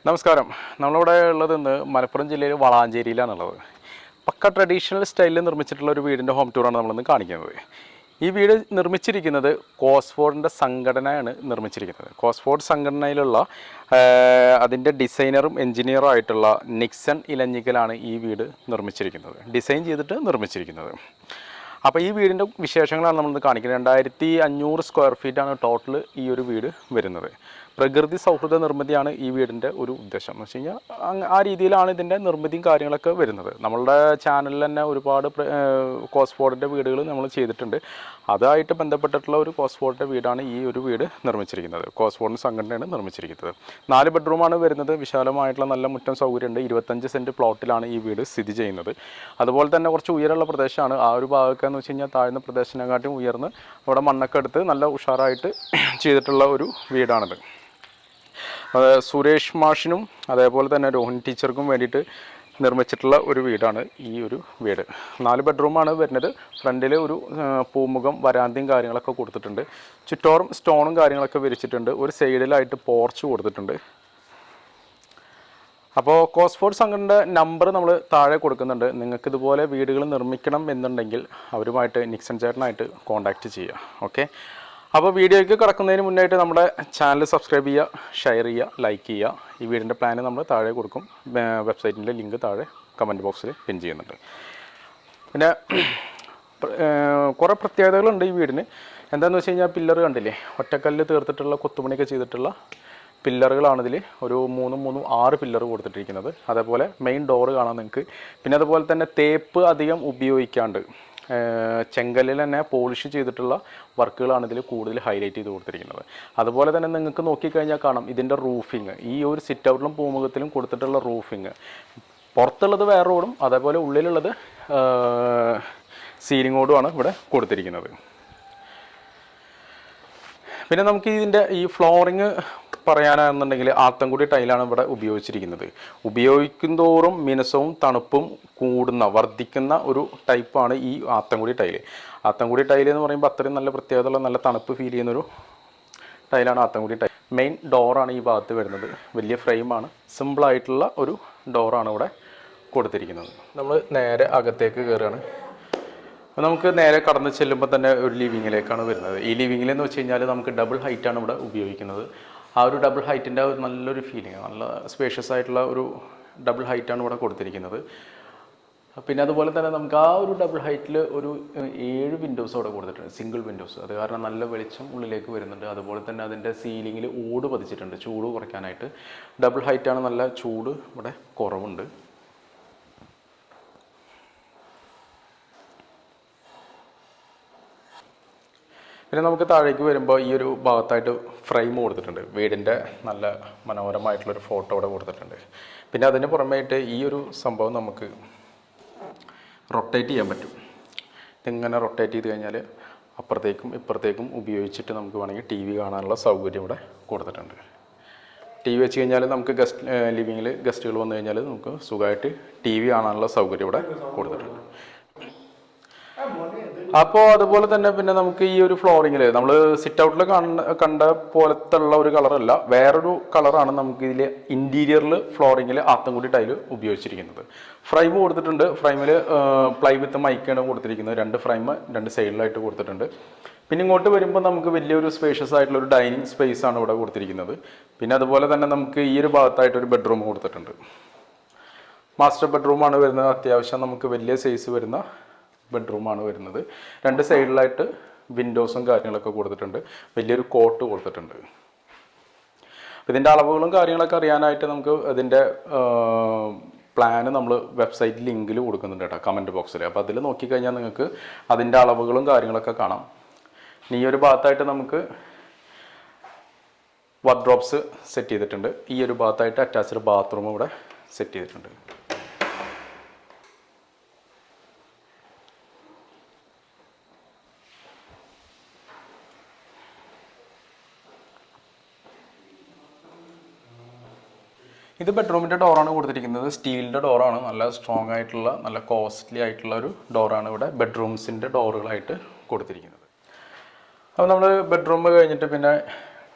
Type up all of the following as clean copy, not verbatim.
നമസ്കാരം. നമ്മളിവിടെ ഉള്ളത് ഇന്ന് മലപ്പുറം ജില്ലയിൽ വളാഞ്ചേരിയിലാണുള്ളത്. പക്ക ട്രഡീഷണൽ സ്റ്റൈലിൽ നിർമ്മിച്ചിട്ടുള്ള ഒരു വീടിൻ്റെ ഹോം ടൂറാണ് നമ്മളിന്ന് കാണിക്കുന്നത്. ഈ വീട് നിർമ്മിച്ചിരിക്കുന്നത് കോസ്ഫോർഡിൻ്റെ സംഘടനയാണ് നിർമ്മിച്ചിരിക്കുന്നത്. കോസ്ഫോർഡ് സംഘടനയിലുള്ള അതിൻ്റെ ഡിസൈനറും എൻജിനീയറും ആയിട്ടുള്ള നിക്സൺ ഇലഞ്ഞിക്കലാണ് ഈ വീട് നിർമ്മിച്ചിരിക്കുന്നത്, ഡിസൈൻ ചെയ്തിട്ട് നിർമ്മിച്ചിരിക്കുന്നത്. അപ്പോൾ ഈ വീടിൻ്റെ വിശേഷങ്ങളാണ് നമ്മളിന്ന് കാണിക്കുന്നത്. 2500 സ്ക്വയർ ഫീറ്റാണ് ടോട്ടൽ ഈ ഒരു വീട് വരുന്നത്. പ്രകൃതി സൗഹൃദ നിർമ്മിതിയാണ് ഈ വീടിൻ്റെ ഒരു ഉദ്ദേശം എന്ന് വെച്ച് കഴിഞ്ഞാൽ ആ രീതിയിലാണ് ഇതിൻ്റെ നിർമ്മിതിയും കാര്യങ്ങളൊക്കെ വരുന്നത്. നമ്മളുടെ ചാനലിൽ തന്നെ ഒരുപാട് കോസ്ഫോർഡിൻ്റെ വീടുകൾ നമ്മൾ ചെയ്തിട്ടുണ്ട്. അതായിട്ട് ബന്ധപ്പെട്ടിട്ടുള്ള ഒരു കോസ്ഫോർഡിൻ്റെ വീടാണ് ഈ ഒരു വീട് നിർമ്മിച്ചിരിക്കുന്നത്. കോസ്ഫോർഡിൻ്റെ സംഘടനയാണ് നിർമ്മിച്ചിരിക്കുന്നത്. 4 ബെഡ്റൂമാണ് വരുന്നത്. വിശാലമായിട്ടുള്ള നല്ല മുറ്റം സൗകര്യമുണ്ട്. 25 സെൻറ്റ് പ്ലോട്ടിലാണ് ഈ വീട് സ്ഥിതി ചെയ്യുന്നത്. അതുപോലെ തന്നെ കുറച്ച് ഉയരമുള്ള പ്രദേശമാണ്. ആ ഒരു ഭാഗമൊക്കെ എന്ന് വെച്ച് കഴിഞ്ഞാൽ താഴ്ന്ന പ്രദേശത്തിനെക്കാട്ടും ഉയർന്ന് അവിടെ മണ്ണൊക്കെ എടുത്ത് നല്ല ഉഷാറായിട്ട് ചെയ്തിട്ടുള്ള ഒരു വീടാണിത്. സുരേഷ് മാഷിനും അതേപോലെ തന്നെ രോഹിണി ടീച്ചർക്കും വേണ്ടിയിട്ട് നിർമ്മിച്ചിട്ടുള്ള ഒരു വീടാണ് ഈ ഒരു വീട്. 4 ബെഡ്റൂമാണ് വരുന്നത്. ഫ്രണ്ടിൽ ഒരു പൂമുഖം വരാന്തയും കാര്യങ്ങളൊക്കെ കൊടുത്തിട്ടുണ്ട്. ചുറ്റോറും സ്റ്റോണും കാര്യങ്ങളൊക്കെ വിരിച്ചിട്ടുണ്ട്. ഒരു സൈഡിലായിട്ട് പോർച്ച് കൊടുത്തിട്ടുണ്ട്. അപ്പോൾ കോസ്ഫോർഡ് സംഘടനയുടെ നമ്പർ നമ്മൾ താഴെ കൊടുക്കുന്നുണ്ട്. നിങ്ങൾക്ക് ഇതുപോലെ വീടുകൾ നിർമ്മിക്കണം എന്നുണ്ടെങ്കിൽ അവരുമായിട്ട് നിക്സൺ ചേട്ടനായിട്ട് കോൺടാക്റ്റ് ചെയ്യുക. ഓക്കെ, അപ്പോൾ വീഡിയോയ്ക്ക് കിടക്കുന്നതിന് മുന്നായിട്ട് നമ്മുടെ ചാനൽ സബ്സ്ക്രൈബ് ചെയ്യുക, ഷെയർ ചെയ്യുക, ലൈക്ക് ചെയ്യുക. ഈ വീടിൻ്റെ പ്ലാന് നമ്മൾ താഴെ കൊടുക്കും. വെബ്സൈറ്റിൻ്റെ ലിങ്ക് താഴെ കമൻറ്റ് ബോക്സിൽ പിൻ ചെയ്യുന്നുണ്ട്. പിന്നെ കുറേ പ്രത്യേകതകളുണ്ട് ഈ വീടിന്. എന്താണെന്ന് വെച്ച് കഴിഞ്ഞാൽ പില്ലർ കണ്ടില്ലേ, ഒറ്റക്കല്ല് തീർത്തിട്ടുള്ള കൊത്തുപണിയൊക്കെ ചെയ്തിട്ടുള്ള പില്ലറുകളാണ് ഇതിൽ. ഒരു 6 പില്ലർ കൊടുത്തിട്ടിരിക്കുന്നത്. അതേപോലെ മെയിൻ ഡോറ് കാണാം നിങ്ങൾക്ക്. പിന്നെ അതുപോലെ തന്നെ തേപ്പ് അധികം ഉപയോഗിക്കാണ്ട് ചെങ്കല്ലിൽ തന്നെ പോളിഷ് ചെയ്തിട്ടുള്ള വർക്കുകളാണ് ഇതിൽ കൂടുതൽ ഹൈലൈറ്റ് ചെയ്ത് കൊടുത്തിരിക്കുന്നത്. അതുപോലെ തന്നെ നിങ്ങൾക്ക് നോക്കിക്കഴിഞ്ഞാൽ കാണാം ഇതിൻ്റെ റൂഫിങ്, ഈ ഒരു സിറ്റ് ഔട്ടിലും പൂമുഖത്തിലും കൊടുത്തിട്ടുള്ള റൂഫിങ്. പുറത്തുള്ളത് വേറെ റോഡും അതേപോലെ ഉള്ളിലുള്ളത് സീലിംഗ് റോഡുമാണ് ഇവിടെ കൊടുത്തിരിക്കുന്നത്. പിന്നെ നമുക്ക് ഇതിൻ്റെ ഈ ഫ്ലോറിങ് പറയാനാണെന്നുണ്ടെങ്കിൽ ആത്തൻകുടി ടൈലാണ് ഇവിടെ ഉപയോഗിച്ചിരിക്കുന്നത്. ഉപയോഗിക്കും തോറും മിനുസവും തണുപ്പും വർദ്ധിക്കുന്ന ഒരു ടൈപ്പാണ് ഈ ആത്തൻകുടി ടൈല്. ആത്തൻകുടി ടൈല് എന്ന് പറയുമ്പോൾ അത്രയും നല്ല പ്രത്യേകതയുള്ള നല്ല തണുപ്പ് ഫീൽ ചെയ്യുന്നൊരു ടൈലാണ് ആത്തൻകുടി ടൈൽ. മെയിൻ ഡോറാണ് ഈ ഭാഗത്ത് വരുന്നത്. വലിയ ഫ്രെയിമാണ്, സിമ്പിളായിട്ടുള്ള ഒരു ഡോറാണ് ഇവിടെ കൊടുത്തിരിക്കുന്നത്. നമ്മൾ നേരെ അകത്തേക്ക് കയറുകയാണ്. നമുക്ക് നേരെ കടന്ന് ചെല്ലുമ്പോൾ തന്നെ ഒരു ലിവിങ്ങിലേക്കാണ് വരുന്നത്. ഈ ലിവിങ്ങിലെന്ന് വെച്ച് കഴിഞ്ഞാൽ നമുക്ക് ഡബിൾ ഹൈറ്റാണ് ഇവിടെ ഉപയോഗിക്കുന്നത്. ആ ഒരു ഡബിൾ ഹൈറ്റിൻ്റെ നല്ലൊരു ഫീലിംഗ്, നല്ല സ്പേഷ്യസ് ആയിട്ടുള്ള ഒരു ഡബിൾ ഹൈറ്റാണ് ഇവിടെ കൊടുത്തിരിക്കുന്നത്. പിന്നെ അതുപോലെ തന്നെ നമുക്ക് ആ ഒരു ഡബിൾ ഹൈറ്റിൽ ഒരു 7 വിൻഡോസ് അവിടെ കൊടുത്തിട്ടുണ്ട്, സിംഗിൾ വിൻഡോസ്. അത് കാരണം നല്ല വെളിച്ചം ഉള്ളിലേക്ക് വരുന്നുണ്ട്. അതുപോലെ തന്നെ അതിൻ്റെ സീലിങ്ങിൽ ഓട് പതിച്ചിട്ടുണ്ട് ചൂട് കുറയ്ക്കാനായിട്ട്. ഡബിൾ ഹൈറ്റാണ്, നല്ല ചൂട് ഇവിടെ കുറവുണ്ട്. പിന്നെ നമുക്ക് താഴേക്ക് വരുമ്പോൾ ഈ ഒരു ഭാഗത്തായിട്ട് ഫ്രെയിം കൊടുത്തിട്ടുണ്ട്. വീടിൻ്റെ നല്ല മനോഹരമായിട്ടുള്ളൊരു ഫോട്ടോ ഇവിടെ കൊടുത്തിട്ടുണ്ട്. പിന്നെ അതിന് പുറമേയായിട്ട് ഈ ഒരു സംഭവം നമുക്ക് റൊട്ടേറ്റ് ചെയ്യാൻ പറ്റും. ഇതിങ്ങനെ റൊട്ടേറ്റ് ചെയ്ത് കഴിഞ്ഞാൽ അപ്പുറത്തേക്കും ഇപ്പുറത്തേക്കും ഉപയോഗിച്ചിട്ട് നമുക്ക് വേണമെങ്കിൽ TV കാണാനുള്ള സൗകര്യം ഇവിടെ കൊടുത്തിട്ടുണ്ട്. TV വെച്ച് കഴിഞ്ഞാൽ നമുക്ക് ലിവിങ്ങിൽ ഗസ്റ്റുകൾ വന്നു കഴിഞ്ഞാൽ നമുക്ക് സുഖമായിട്ട് TV കാണാനുള്ള സൗകര്യം ഇവിടെ കൊടുത്തിട്ടുണ്ട്. അപ്പോൾ അതുപോലെ തന്നെ പിന്നെ നമുക്ക് ഈ ഒരു ഫ്ലോറിങ്ങിൽ നമ്മൾ സിറ്റ് ഔട്ടിൽ കണ്ട പോലത്തെ ഉള്ള ഒരു കളറല്ല, വേറൊരു കളറാണ് നമുക്ക് ഇതിൽ ഇൻറ്റീരിയറിൽ ഫ്ലോറിങ്ങിൽ ആത്തൻകുടി ടൈല് ഉപയോഗിച്ചിരിക്കുന്നത്. ഫ്രെയിം കൊടുത്തിട്ടുണ്ട്. ഫ്രെയിമിൽ പ്ലൈ വിത്ത് മൈക്കാണ് കൊടുത്തിരിക്കുന്നത്. 2 ഫ്രെയിം 2 സൈഡിലായിട്ട് കൊടുത്തിട്ടുണ്ട്. പിന്നെ ഇങ്ങോട്ട് വരുമ്പോൾ നമുക്ക് വലിയൊരു സ്പേഷ്യസ് ആയിട്ടുള്ള ഒരു ഡൈനിങ് സ്പേസ് ആണ് ഇവിടെ കൊടുത്തിരിക്കുന്നത്. പിന്നെ അതുപോലെ തന്നെ നമുക്ക് ഈ ഒരു ഭാഗത്തായിട്ടൊരു ബെഡ്റൂം കൊടുത്തിട്ടുണ്ട്. മാസ്റ്റർ ബെഡ്റൂമാണ് വരുന്നത്. അത്യാവശ്യം നമുക്ക് വലിയ സൈസ് വരുന്ന ബെഡ്റൂമാണ് വരുന്നത്. 2 സൈഡിലായിട്ട് വിൻഡോസും കാര്യങ്ങളൊക്കെ കൊടുത്തിട്ടുണ്ട്. വലിയൊരു കോട്ട് കൊടുത്തിട്ടുണ്ട്. ഇതിൻ്റെ അളവുകളും കാര്യങ്ങളൊക്കെ അറിയാനായിട്ട് നമുക്ക് അതിൻ്റെ പ്ലാന് നമ്മൾ വെബ്സൈറ്റ് ലിങ്കിൽ കൊടുക്കുന്നുണ്ട് കേട്ടോ, കമൻറ്റ് ബോക്സിൽ. അപ്പോൾ അതിൽ നോക്കിക്കഴിഞ്ഞാൽ നിങ്ങൾക്ക് അതിൻ്റെ അളവുകളും കാര്യങ്ങളൊക്കെ കാണാം. ഈ ഒരു ഭാഗത്തായിട്ട് നമുക്ക് വാർഡ്രോബ്സ് സെറ്റ് ചെയ്തിട്ടുണ്ട്. ഈ ഒരു ഭാഗത്തായിട്ട് അറ്റാച്ച്ഡ് ബാത്റൂം ഇവിടെ സെറ്റ് ചെയ്തിട്ടുണ്ട്. ഇത് ബെഡ്റൂമിൻ്റെ ഡോറാണ് കൊടുത്തിരിക്കുന്നത്. സ്റ്റീലിൻ്റെ ഡോറാണ്, നല്ല സ്ട്രോങ് ആയിട്ടുള്ള നല്ല കോസ്റ്റ്ലി ആയിട്ടുള്ള ഒരു ഡോറാണ് ഇവിടെ ബെഡ്റൂംസിൻ്റെ ഡോറുകളായിട്ട് കൊടുത്തിരിക്കുന്നത്. അപ്പോൾ നമ്മൾ ബെഡ്റൂം കഴിഞ്ഞിട്ട് പിന്നെ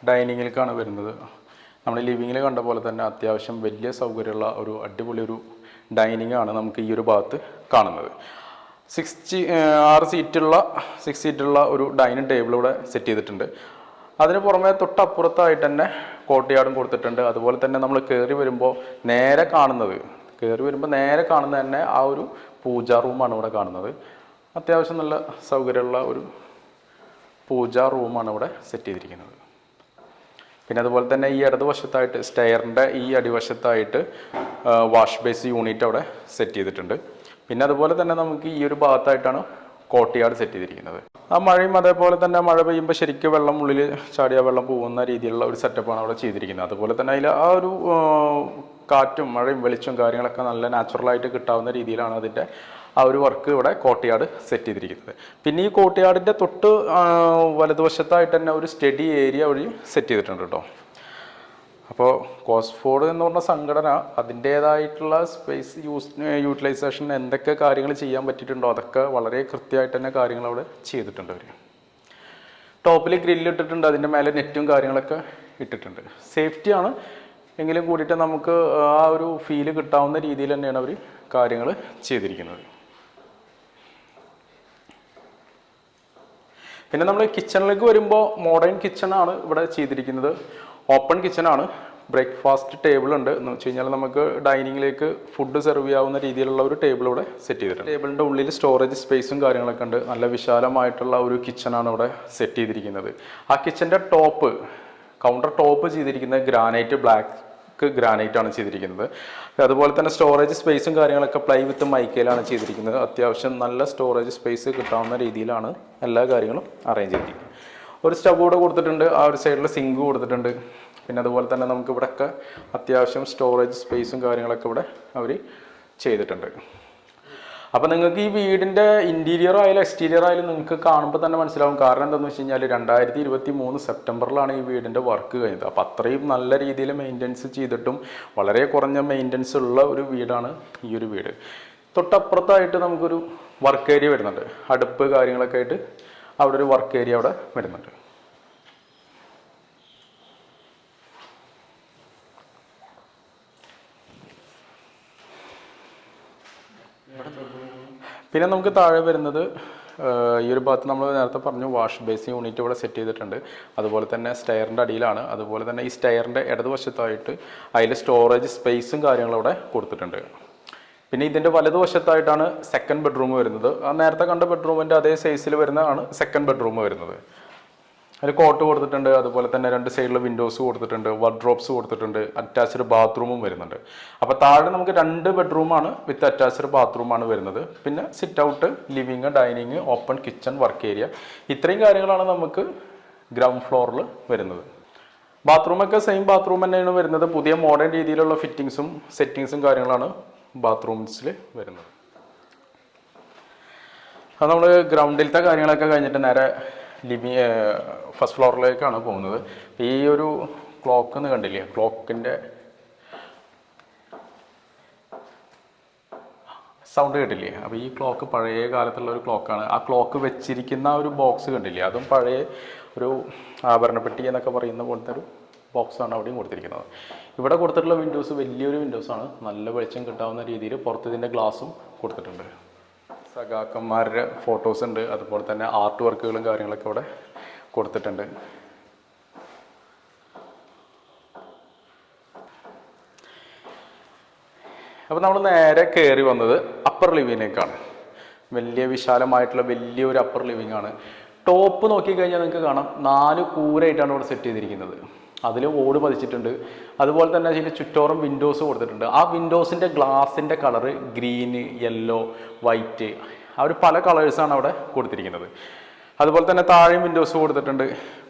ഡൈനിങ്ങിലേക്കാണ് വരുന്നത്. നമ്മൾ ലിവിങ്ങിൽ കണ്ട പോലെ തന്നെ അത്യാവശ്യം വലിയ സൗകര്യമുള്ള ഒരു അടിപൊളി ഒരു ഡൈനിങ് ആണ് നമുക്ക് ഈ ഒരു ഭാഗത്ത് കാണുന്നത്. 6 സീറ്റുള്ള ഒരു ഡൈനിങ് ടേബിൾ ഇവിടെ സെറ്റ് ചെയ്തിട്ടുണ്ട്. അതിന് പുറമെ തൊട്ടപ്പുറത്തായിട്ട് തന്നെ കോർട്ട്യാർഡും കൊടുത്തിട്ടുണ്ട്. അതുപോലെ തന്നെ നമ്മൾ കയറി വരുമ്പോൾ നേരെ കാണുന്നത് തന്നെ ആ ഒരു പൂജാ റൂമാണ് ഇവിടെ കാണുന്നത്. അത്യാവശ്യം നല്ല സൗകര്യമുള്ള ഒരു പൂജാ റൂമാണ് ഇവിടെ സെറ്റ് ചെയ്തിരിക്കുന്നത്. പിന്നെ അതുപോലെ തന്നെ ഈ ഇടതുവശത്തായിട്ട് സ്റ്റെയറിൻ്റെ ഈ അടിവശത്തായിട്ട് വാഷ് ബേസ് യൂണിറ്റ് അവിടെ സെറ്റ് ചെയ്തിട്ടുണ്ട്. പിന്നെ അതുപോലെ തന്നെ നമുക്ക് ഈ ഒരു ഭാഗത്തായിട്ടാണ് കോർട്ട്യാർഡ് സെറ്റ് ചെയ്തിരിക്കുന്നത്. ആ മഴയും അതേപോലെ തന്നെ മഴ പെയ്യുമ്പോൾ ശരിക്കും വെള്ളം ഉള്ളിൽ ചാടിയ വെള്ളം പോകുന്ന രീതിയിലുള്ള ഒരു സെറ്റപ്പാണ് അവിടെ ചെയ്തിരിക്കുന്നത്. അതുപോലെ തന്നെ അതിൽ ആ ഒരു കാറ്റും മഴയും വെളിച്ചവും കാര്യങ്ങളൊക്കെ നല്ല നാച്ചുറലായിട്ട് കിട്ടാവുന്ന രീതിയിലാണ് അതിൻ്റെ ആ ഒരു വർക്ക് ഇവിടെ കോർട്ട്യാർഡ് സെറ്റ് ചെയ്തിരിക്കുന്നത്. പിന്നെ ഈ കോർട്ട്യാർഡിൻ്റെ തൊട്ട് വലതുവശത്തായിട്ട് തന്നെ ഒരു സ്റ്റഡി ഏരിയ വഴി സെറ്റ് ചെയ്തിട്ടുണ്ട് കേട്ടോ. അപ്പോൾ കോസ്ഫോർഡ് എന്ന് പറഞ്ഞ സംഘടന അതിൻ്റേതായിട്ടുള്ള സ്പേസ് യൂട്ടിലൈസേഷൻ എന്തൊക്കെ കാര്യങ്ങൾ ചെയ്യാൻ പറ്റിയിട്ടുണ്ടോ അതൊക്കെ വളരെ കൃത്യമായിട്ട് തന്നെ കാര്യങ്ങൾ അവിടെ ചെയ്തിട്ടുണ്ട്. അവർ ടോപ്പിൽ ഗ്രില്ലിട്ടിട്ടുണ്ട്, അതിൻ്റെ മേലെ നെറ്റും കാര്യങ്ങളൊക്കെ ഇട്ടിട്ടുണ്ട്. സേഫ്റ്റിയാണ് എങ്കിലും കൂടിയിട്ട് നമുക്ക് ആ ഒരു ഫീല് കിട്ടാവുന്ന രീതിയിൽ തന്നെയാണ് അവർ കാര്യങ്ങൾ ചെയ്തിരിക്കുന്നത്. പിന്നെ നമ്മൾ കിച്ചണിലേക്ക് വരുമ്പോൾ മോഡേൺ കിച്ചണാണ് ഇവിടെ ചെയ്തിരിക്കുന്നത്. ഓപ്പൺ കിച്ചണാണ്. ബ്രേക്ക്ഫാസ്റ്റ് ടേബിൾ ഉണ്ട് എന്ന് വെച്ച് കഴിഞ്ഞാൽ നമുക്ക് ഡൈനിങ്ങിലേക്ക് ഫുഡ് സെർവ് ചെയ്യാവുന്ന രീതിയിലുള്ള ഒരു ടേബിൾ ഇവിടെ സെറ്റ് ചെയ്തിട്ടുണ്ട്. ടേബിളിൻ്റെ ഉള്ളിൽ സ്റ്റോറേജ് സ്പേസും കാര്യങ്ങളൊക്കെ ഉണ്ട്. നല്ല വിശാലമായിട്ടുള്ള ഒരു കിച്ചണാണ് ഇവിടെ സെറ്റ് ചെയ്തിരിക്കുന്നത്. ആ കിച്ചൻ്റെ കൗണ്ടർ ടോപ്പ് ചെയ്തിരിക്കുന്നത് ഗ്രാനൈറ്റ് ആണ് ചെയ്തിരിക്കുന്നത്. അതുപോലെ തന്നെ സ്റ്റോറേജ് സ്പേസും കാര്യങ്ങളൊക്കെ പ്ലൈ വിത്ത് മൈക്കയിലാണ് ചെയ്തിരിക്കുന്നത്. അത്യാവശ്യം നല്ല സ്റ്റോറേജ് സ്പേസ് കിട്ടാവുന്ന രീതിയിലാണ് എല്ലാ കാര്യങ്ങളും അറേഞ്ച് ചെയ്തിരിക്കുന്നത്. ഒരു സ്റ്റവ് കൂടെ കൊടുത്തിട്ടുണ്ട്. ആ ഒരു സൈഡിൽ സിങ്ക് കൊടുത്തിട്ടുണ്ട്. പിന്നെ അതുപോലെ തന്നെ നമുക്ക് ഇവിടെയൊക്കെ അത്യാവശ്യം സ്റ്റോറേജ് സ്പേസും കാര്യങ്ങളൊക്കെ ഇവിടെ അവർ ചെയ്തിട്ടുണ്ട്. അപ്പോൾ നിങ്ങൾക്ക് ഈ വീടിൻ്റെ ഇൻറ്റീരിയർ ആയാലും എക്സ്റ്റീരിയർ ആയാലും നിങ്ങൾക്ക് കാണുമ്പോൾ തന്നെ മനസ്സിലാവും. കാരണം എന്താണെന്ന് വെച്ച് കഴിഞ്ഞാൽ 2023 സെപ്റ്റംബറിലാണ് ഈ വീടിൻ്റെ വർക്ക് കഴിഞ്ഞത്. അപ്പോൾ അത്രയും നല്ല രീതിയിൽ മെയിൻ്റനൻസ് ചെയ്തിട്ടും വളരെ കുറഞ്ഞ മെയിൻ്റനൻസ് ഉള്ള ഒരു വീടാണ് ഈ ഒരു വീട്. തൊട്ടപ്പുറത്തായിട്ട് നമുക്കൊരു വർക്ക് ഏരിയ വരുന്നുണ്ട്. അടുപ്പ് കാര്യങ്ങളൊക്കെ ആയിട്ട് അവിടെ ഒരു വർക്ക് ഏരിയ അവിടെ വരുന്നുണ്ട്. പിന്നെ നമുക്ക് താഴെ വരുന്നത് ഈ ഒരു ഭാഗത്ത് നമ്മൾ നേരത്തെ പറഞ്ഞു വാഷ് ബേസിൻ യൂണിറ്റ് ഇവിടെ സെറ്റ് ചെയ്തിട്ടുണ്ട്. അതുപോലെ തന്നെ സ്റ്റെയറിൻ്റെ അടിയിലാണ്. അതുപോലെ തന്നെ ഈ സ്റ്റെയറിൻ്റെ ഇടതുവശത്തായിട്ട് അതിൽ സ്റ്റോറേജ് സ്പേസും കാര്യങ്ങളും അവിടെ കൊടുത്തിട്ടുണ്ട്. പിന്നെ ഇതിൻ്റെ വലതുവശത്തായിട്ടാണ് സെക്കൻഡ് ബെഡ്റൂം വരുന്നത്. ആ നേരത്തെ കണ്ട ബെഡ്റൂമിൻ്റെ അതേ സൈസിൽ വരുന്നതാണ് സെക്കൻഡ് ബെഡ്റൂം വരുന്നത്. അതിൽ കോട്ട് കൊടുത്തിട്ടുണ്ട്. അതുപോലെ തന്നെ 2 സൈഡിൽ വിൻഡോസ് കൊടുത്തിട്ടുണ്ട്. വാർഡ്രോബ്സ് കൊടുത്തിട്ടുണ്ട്. അറ്റാച്ച്ഡ് ബാത്റൂമും വരുന്നുണ്ട്. അപ്പോൾ താഴെ നമുക്ക് 2 ബെഡ്റൂമാണ് വിത്ത് അറ്റാച്ച്ഡ് ബാത്റൂമാണ് വരുന്നത്. പിന്നെ sit out, living, dining, open kitchen, work area, ഇത്രയും കാര്യങ്ങളാണ് നമുക്ക് ഗ്രൗണ്ട് ഫ്ലോറിൽ വരുന്നത്. ബാത്റൂമൊക്കെ സെയിം ബാത്റൂം തന്നെയാണ് വരുന്നത്. പുതിയ മോഡേൺ രീതിയിലുള്ള ഫിറ്റിങ്സും സെറ്റിങ്സും കാര്യങ്ങളാണ് ബാത്റൂംസിൽ വരുന്നത്. അത് നമ്മൾ ഗ്രൗണ്ടിലത്തെ കാര്യങ്ങളൊക്കെ കഴിഞ്ഞിട്ട് നേരെ ഫസ്റ്റ് ഫ്ലോറിലേക്കാണ് പോകുന്നത്. ഈ ഒരു ക്ലോക്ക് എന്ന് കണ്ടില്ലേ, ക്ലോക്കിൻ്റെ സൗണ്ട് കേട്ടില്ലേ? അപ്പോൾ ഈ ക്ലോക്ക് പഴയ കാലത്തുള്ള ഒരു ക്ലോക്കാണ്. ആ ക്ലോക്ക് വെച്ചിരിക്കുന്ന ഒരു ബോക്സ് കണ്ടില്ലേ, അതും പഴയ ഒരു ആഭരണപ്പെട്ടി എന്നൊക്കെ പറയുന്ന പോലത്തെ ഒരു ബോക്സാണ് അവിടെയും കൊടുത്തിരിക്കുന്നത്. ഇവിടെ കൊടുത്തിട്ടുള്ള വിൻഡോസ് വലിയൊരു വിൻഡോസാണ്. നല്ല വെളിച്ചം കിട്ടാവുന്ന രീതിയിൽ പുറത്ത് ഇതിൻ്റെ ഗ്ലാസും കൊടുത്തിട്ടുണ്ട്. സഖാക്കന്മാരുടെ ഫോട്ടോസ് ഉണ്ട്. അതുപോലെ തന്നെ ആർട്ട് വർക്കുകളും കാര്യങ്ങളൊക്കെ ഇവിടെ കൊടുത്തിട്ടുണ്ട്. അപ്പോൾ നമ്മൾ നേരെ കയറി വന്നത് അപ്പർ ലിവിങ്ങിലേക്കാണ്. വലിയ വിശാലമായിട്ടുള്ള വലിയൊരു അപ്പർ ലിവിംഗ് ആണ്. ടോപ്പ് നോക്കിക്കഴിഞ്ഞാൽ നിങ്ങൾക്ക് കാണാം 4 കൂരായിട്ടാണ് ഇവിടെ സെറ്റ് ചെയ്തിരിക്കുന്നത്. അതിൽ ഓട് പതിച്ചിട്ടുണ്ട്. അതുപോലെ തന്നെ അതിൻ്റെ ചുറ്റോറും വിൻഡോസ് കൊടുത്തിട്ടുണ്ട്. ആ വിൻഡോസിൻ്റെ ഗ്ലാസിൻ്റെ കളറ് ഗ്രീന്, യെല്ലോ, വൈറ്റ്, ആ ഒരു പല കളേഴ്സാണ് അവിടെ കൊടുത്തിരിക്കുന്നത്. അതുപോലെ തന്നെ താഴെയും വിൻഡോസ് കൊടുത്തിട്ടുണ്ട്.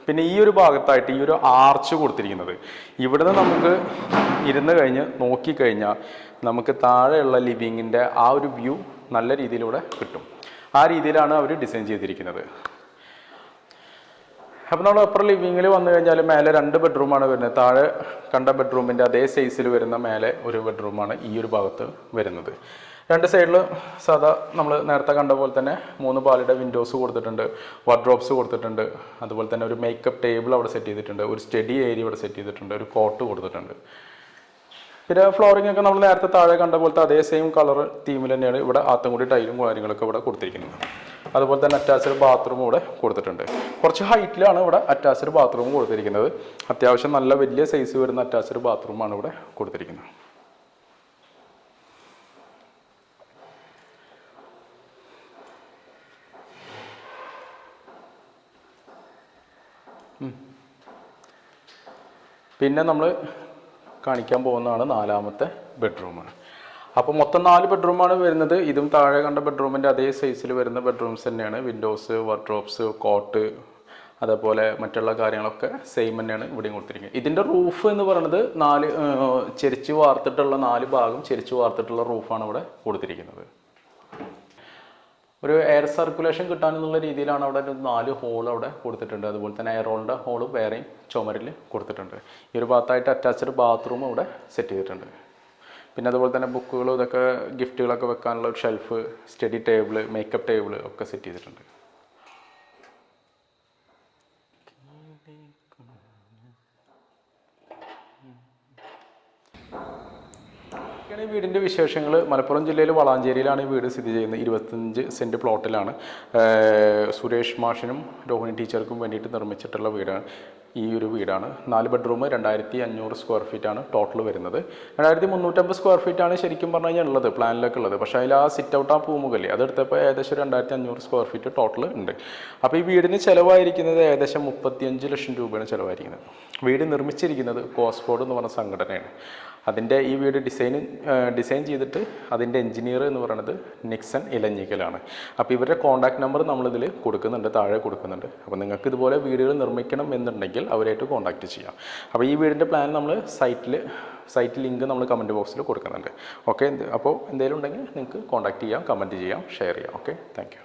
പിന്നെ ഈ ഒരു ഭാഗത്തായിട്ട് ഈ ഒരു ആർച്ച് കൊടുത്തിരിക്കുന്നത്. ഇവിടുന്ന് നമുക്ക് ഇരുന്ന് കഴിഞ്ഞ് നോക്കിക്കഴിഞ്ഞാൽ നമുക്ക് താഴെയുള്ള ലിവിങ്ങിൻ്റെ ആ ഒരു വ്യൂ നല്ല രീതിയിലൂടെ കിട്ടും. ആ രീതിയിലാണ് അവർ ഡിസൈൻ ചെയ്തിരിക്കുന്നത്. അപ്പോൾ നമ്മൾ അപ്പുറം ലിവിങ്ങിൽ വന്നു കഴിഞ്ഞാൽ മേലെ 2 ബെഡ്റൂമാണ് വരുന്നത്. താഴെ കണ്ട ബെഡ്റൂമിൻ്റെ അതേ സൈസിൽ വരുന്ന മേലെ ഒരു ബെഡ്റൂമാണ് ഈ ഒരു ഭാഗത്ത് വരുന്നത്. രണ്ട് സൈഡിൽ സാധാ നമ്മൾ നേരത്തെ കണ്ട പോലെ തന്നെ 3 പാളിയുടെ വിൻഡോസ് കൊടുത്തിട്ടുണ്ട്, വാർഡ്രോബ്സ് കൊടുത്തിട്ടുണ്ട്, അതുപോലെ തന്നെ ഒരു മേക്കപ്പ് ടേബിൾ അവിടെ സെറ്റ് ചെയ്തിട്ടുണ്ട്, ഒരു സ്റ്റഡി ഏരിയ ഇവിടെ സെറ്റ് ചെയ്തിട്ടുണ്ട്, ഒരു കോട്ട് കൊടുത്തിട്ടുണ്ട്. പിന്നെ ഫ്ലോറിംഗ് ഒക്കെ നമ്മൾ നേരത്തെ താഴെ കണ്ട പോലത്തെ അതേ സെയിം കളർ തീമിൽ തന്നെയാണ് ഇവിടെ ആത്തൻകുടി ടൈലും കാര്യങ്ങളൊക്കെ ഇവിടെ കൊടുത്തിരിക്കുന്നത്. അതുപോലെ തന്നെ അറ്റാച്ച്ഡ് ബാത്റൂം ഇവിടെ കൊടുത്തിട്ടുണ്ട്. കുറച്ച് ഹൈറ്റിലാണ് ഇവിടെ അറ്റാച്ച്ഡ് ബാത്റൂം കൊടുത്തിരിക്കുന്നത്. അത്യാവശ്യം നല്ല വലിയ സൈസ് വരുന്ന അറ്റാച്ച്ഡ് ബാത്റൂമാണ് ഇവിടെ കൊടുത്തിരിക്കുന്നത്. പിന്നെ നമ്മൾ കാണിക്കാൻ പോകുന്നതാണ് 4ാമത്തെ ബെഡ്റൂമാണ്. അപ്പോൾ മൊത്തം 4 ബെഡ്റൂമാണ് വരുന്നത്. ഇതും താഴെ കണ്ട ബെഡ്റൂമിൻ്റെ അതേ സൈസിൽ വരുന്ന ബെഡ്റൂംസ് തന്നെയാണ്. വിൻഡോസ്, വാർഡ്രോബ്സ്, കോട്ട്, അതേപോലെ മറ്റുള്ള കാര്യങ്ങളൊക്കെ സെയിം തന്നെയാണ് ഇവിടെയും കൊടുത്തിരിക്കുന്നത്. ഇതിൻ്റെ റൂഫ് എന്ന് പറയുന്നത് 4 ചെരിച്ച് വാർത്തിട്ടുള്ള 4 ഭാഗം ചെരിച്ച് വാർത്തിട്ടുള്ള റൂഫാണ് ഇവിടെ കൊടുത്തിരിക്കുന്നത്. ഒരു എയർ സർക്കുലേഷൻ കിട്ടാനെന്നുള്ള രീതിയിലാണ് അവിടെ ഒരു 4 ഹോൾ അവിടെ കൊടുത്തിട്ടുണ്ട്. അതുപോലെ തന്നെ എയർ ഹോളിൻ്റെ ഹോള് വേറെയും ചുമരിൽ കൊടുത്തിട്ടുണ്ട്. ഈ ഒരു ഭാഗത്തായിട്ട് അറ്റാച്ച്ഡ് ബാത്റൂം ഇവിടെ സെറ്റ് ചെയ്തിട്ടുണ്ട്. പിന്നെ അതുപോലെ തന്നെ ബുക്കുകളും ഇതൊക്കെ ഗിഫ്റ്റുകളൊക്കെ വെക്കാനുള്ള ഒരു shelf, study table, makeup table ഒക്കെ സെറ്റ് ചെയ്തിട്ടുണ്ട്. ഈ വീടിൻ്റെ വിശേഷങ്ങൾ മലപ്പുറം ജില്ലയിൽ വളാഞ്ചേരിയിലാണ് ഈ വീട് സ്ഥിതി ചെയ്യുന്നത്. 25 സെൻറ്റ് പ്ലോട്ടിലാണ്. സുരേഷ് മാഷിനും രോഹിണി ടീച്ചർക്കും വേണ്ടിയിട്ട് നിർമ്മിച്ചിട്ടുള്ള വീടാണ്. ഈ ഒരു വീടാണ്. 4 ബെഡ്റൂം, 2500 സ്ക്വയർ ഫീറ്റാണ് ടോട്ടൽ വരുന്നത്. 2350 സ്ക്വയർ ഫീറ്റാണ് ശരിക്കും പറഞ്ഞു കഴിഞ്ഞാൽ ഉള്ളത്, പ്ലാനിലൊക്കെ ഉള്ളത്. പക്ഷേ അതിൽ ആ സിറ്റ് ഔട്ട് ആ പൂമുഖല്ലേ അതെടുത്തപ്പോൾ ഏകദേശം 2500 സ്ക്വയർ ഫീറ്റ് ടോട്ടൽ ഉണ്ട്. അപ്പോൾ ഈ വീടിന് ചിലവായിരിക്കുന്നത് ഏകദേശം 35 ലക്ഷം രൂപയാണ് ചിലവായിരിക്കുന്നത്. വീട് നിർമ്മിച്ചിരിക്കുന്നത് കോസ്ഫോർഡ് എന്ന് പറഞ്ഞ സംഘടനയാണ്. അതിൻ്റെ ഈ വീട് ഡിസൈൻ ചെയ്തിട്ട് അതിൻ്റെ എഞ്ചിനീയർ എന്ന് പറയുന്നത് നിക്സൺ ഇലഞ്ഞിക്കലാണ്. അപ്പോൾ ഇവരുടെ കോൺടാക്ട് നമ്പർ നമ്മളിതിൽ കൊടുക്കുന്നുണ്ട്, താഴെ കൊടുക്കുന്നുണ്ട്. അപ്പോൾ നിങ്ങൾക്ക് ഇതുപോലെ വീടുകൾ നിർമ്മിക്കണം എന്നുണ്ടെങ്കിൽ അവരായിട്ട് കോൺടാക്റ്റ് ചെയ്യാം. അപ്പോൾ ഈ വീടിൻ്റെ പ്ലാൻ നമ്മൾ സൈറ്റ് ലിങ്ക് നമ്മൾ കമൻറ്റ് ബോക്സിൽ കൊടുക്കുന്നുണ്ട്. ഓക്കെ, അപ്പോൾ എന്തെങ്കിലും ഉണ്ടെങ്കിൽ നിങ്ങൾക്ക് കോൺടാക്റ്റ് ചെയ്യാം, കമൻറ്റ് ചെയ്യാം, ഷെയർ ചെയ്യാം. Okay, thank you.